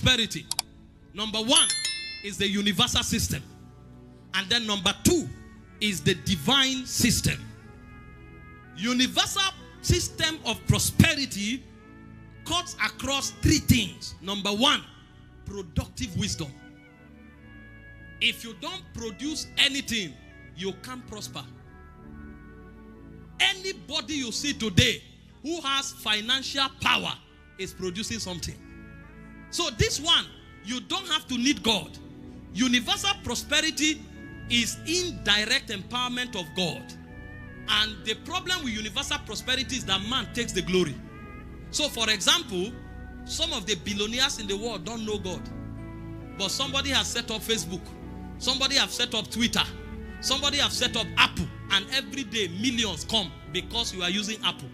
prosperity. Number one is the universal system. And then number two is the divine system. Universal system of prosperity cuts across three things. Number one, productive wisdom. If you don't produce anything, you can't prosper. Anybody you see today who has financial power is producing something. So this one, you don't have to need God. Universal prosperity is indirect empowerment of God. And the problem with universal prosperity is that man takes the glory. So for example, some of the billionaires in the world don't know God. But somebody has set up Facebook. Somebody has set up Twitter. Somebody has set up Apple. And every day millions come because you are using Apple.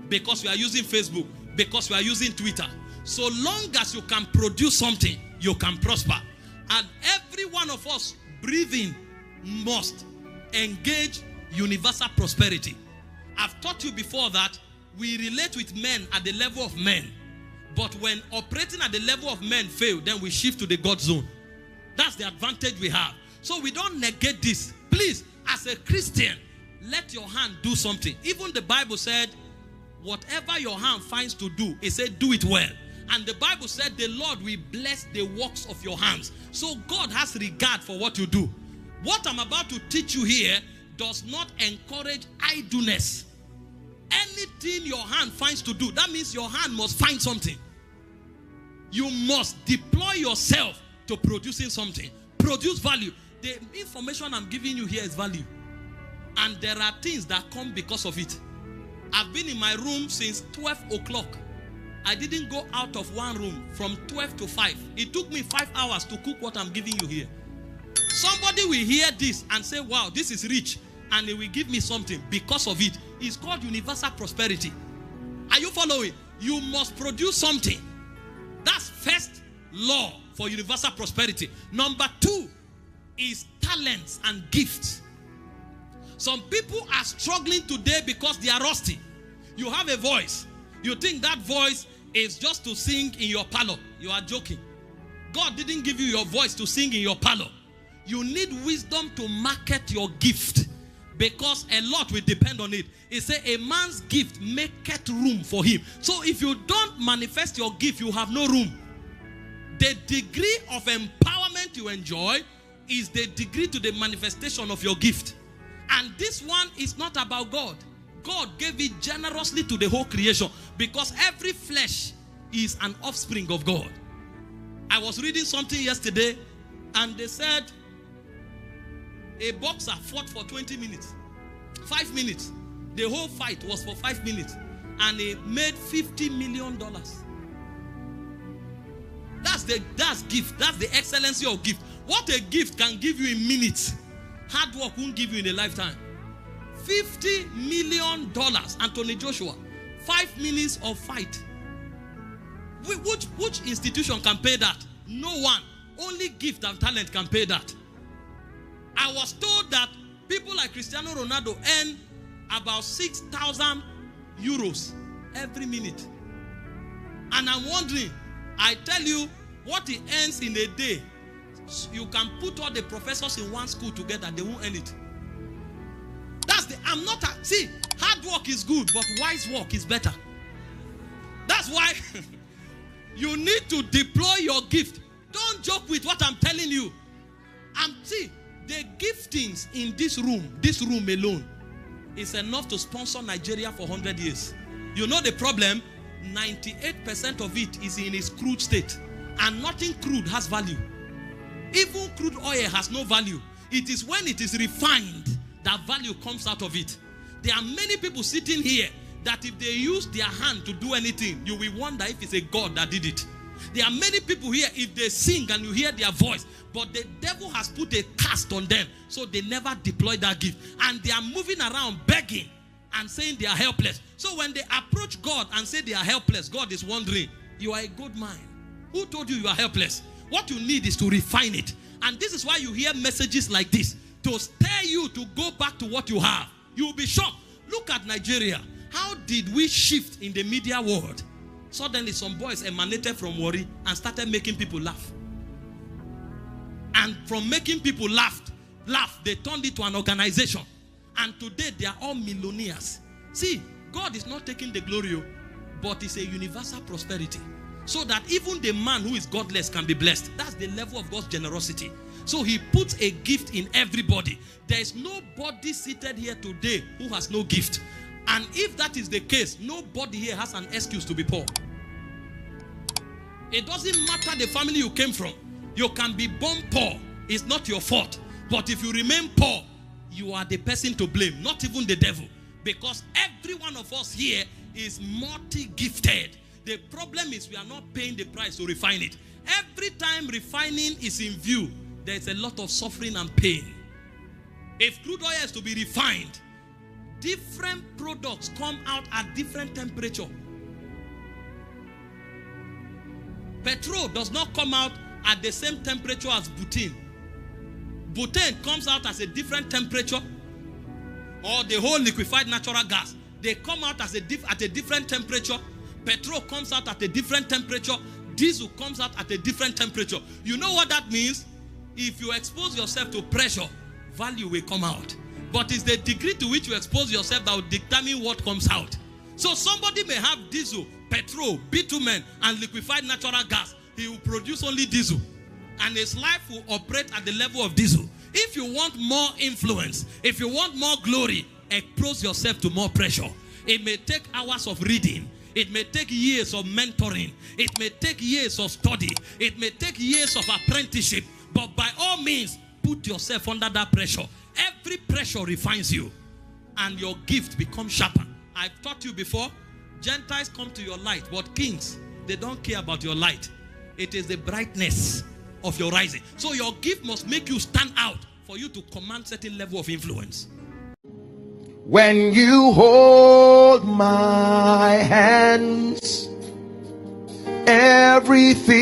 Because you are using Facebook. Because you are using Twitter. So long as you can produce something, you can prosper. And every one of us breathing must engage universal prosperity. I've taught you before that we relate with men at the level of men. But when operating at the level of men fail, then we shift to the God zone. That's the advantage we have. So we don't negate this. Please, as a Christian, let your hand do something. Even the Bible said, whatever your hand finds to do, it said do it well. And the Bible said the Lord will bless the works of your hands. So God has regard for what you do. What I'm about to teach you here does not encourage idleness. Anything your hand finds to do, that means your hand must find something. You must deploy yourself to producing something. Produce value. The information I'm giving you here is value. And there are things that come because of it. I've been in my room since 12 o'clock. I didn't go out of one room from 12 to 5. It took me 5 hours to cook what I'm giving you here. Somebody will hear this and say, wow, this is rich. And they will give me something because of it. It's called universal prosperity. Are you following? You must produce something. That's first law for universal prosperity. Number two is talents and gifts. Some people are struggling today because they are rusty. You have a voice. You think that voice is just to sing in your parlor. You are joking. God didn't give you your voice to sing in your parlor. You need wisdom to market your gift, because a lot will depend on it. It says a man's gift maketh room for him. So if you don't manifest your gift, you have no room. The degree of empowerment you enjoy is the degree to the manifestation of your gift. And this one is not about God. God gave it generously to the whole creation, because every flesh is an offspring of God. I was reading something yesterday and they said a boxer fought for 20 minutes. 5 minutes. The whole fight was for 5 minutes. And he made $50 million. That's gift. That's the excellency of gift. What a gift can give you in minutes, hard work won't give you in a lifetime. $50 million. Anthony Joshua. 5 minutes of fight. Which institution can pay that? No one. Only gift and talent can pay that. I was told that people like Cristiano Ronaldo earn about 6,000 euros every minute. And I'm wondering, I tell you, what he earns in a day, you can put all the professors in one school together, they won't earn it. See, hard work is good, but wise work is better. That's why you need to deploy your gift. Don't joke with what I'm telling you. See, the giftings in this room alone, is enough to sponsor Nigeria for 100 years. You know the problem? 98% of it is in its crude state. And nothing crude has value. Even crude oil has no value. It is when it is refined that value comes out of it. There are many people sitting here that if they use their hand to do anything, you will wonder if it's a God that did it. There are many people here, if they sing and you hear their voice, but the devil has put a cast on them, so they never deploy that gift. And they are moving around begging and saying they are helpless. So when they approach God and say they are helpless, God is wondering, you are a good man. Who told you you are helpless? What you need is to refine it. And this is why you hear messages like this, to stir you to go back to what you have. You will be shocked. Look at Nigeria. How did we shift in the media world? Suddenly some boys emanated from worry and started making people laugh. And from making people laugh, they turned it to an organization. And today they are all millionaires. See, God is not taking the glory, but it's a universal prosperity. So that even the man who is godless can be blessed. That's the level of God's generosity. So he puts a gift in everybody. There is nobody seated here today who has no gift. And if that is the case, nobody here has an excuse to be poor. It doesn't matter the family you came from. You can be born poor. It's not your fault. But if you remain poor, you are the person to blame, not even the devil. Because every one of us here is multi-gifted. The problem is we are not paying the price to refine it. Every time refining is in view, there is a lot of suffering and pain. If crude oil is to be refined, different products come out at different temperature. Petrol does not come out at the same temperature as butane. Butane comes out at a different temperature, or the whole liquefied natural gas. They come out as at a different temperature. Petrol comes out at a different temperature. Diesel comes out at a different temperature. You know what that means? If you expose yourself to pressure, value will come out. But it's the degree to which you expose yourself that will determine what comes out. So somebody may have diesel, petrol, bitumen, and liquefied natural gas. He will produce only diesel. And his life will operate at the level of diesel. If you want more influence, if you want more glory, expose yourself to more pressure. It may take hours of reading. It may take years of mentoring. It may take years of study. It may take years of apprenticeship. But by all means, put yourself under that pressure. Every pressure refines you. And your gift becomes sharper. I've taught you before, Gentiles come to your light. But kings, they don't care about your light. It is the brightness of your rising. So your gift must make you stand out for you to command certain level of influence. When you hold my hands, everything